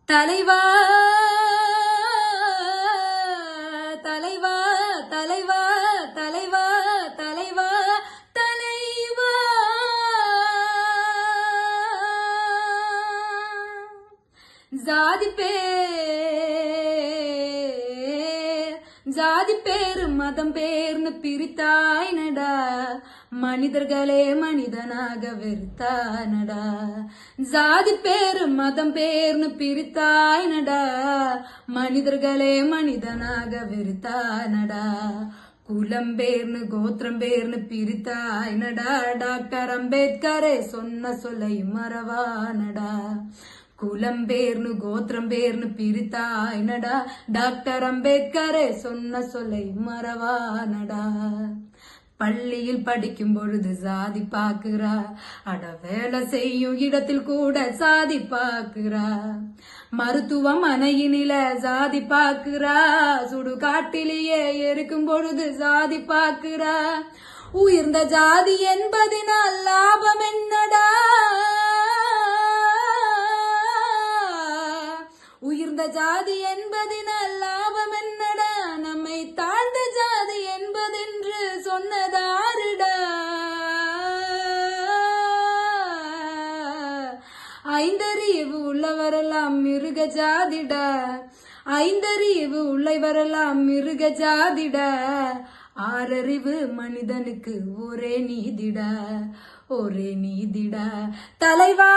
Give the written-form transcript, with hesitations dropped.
தலைவா தலைவா தலைவா தலைவா தலைவா தலைவா ஜாதி பேரு மதம் பேர்னு பிரித்தாய்னடா, மனிதர்களே மனிதனாக வெறுத்தானடா. ஜாதி பேரு மதம் பேர்னு பிரித்தாய்னடா, மனிதர்களே மனிதனாக வெறுத்தானடா. குலம் பேர்னு கோத்திரம் பேர்னு பிரித்தாய்னடா, டாக்டர் அம்பேத்கரே சொன்ன சொல்லை மறவானடா. குலம் பேர்னு கோத்திரம் பேர்னு பிரித்தாய்னடா, டாக்டர் அம்பேத்கரே சொன்ன சொல்லை மறவானடா. பள்ளியில் படிக்கும் பொழுது சாதி பாக்குறா, அட வேலை செய்யும் இடத்தில் கூட சாதி பாக்குறா. மருத்துவமனையினில சாதி பாக்குறா, சுடுகாட்டிலேயே எரிக்கும் பொழுது சாதி பாக்குறா. உயர்ந்த ஜாதி என்பதினால் லாபம் என்னடா, உயர்ந்த ஜாதி என்பதினால் லாபம் என்னடா, நம்மை தாழ்ந்த ஜாதி என்பதென்று சொன்னதாருடா. ஐந்தறிவு உள்ளவரெல்லாம் மிருக ஜாதிடா, ஐந்தறிவு உள்ளவரெல்லாம் மிருக ஜாதிடா. ஆறறிவு மனிதனுக்கு ஒரே நீதிடா, ஒரே நீதிடா. தலைவா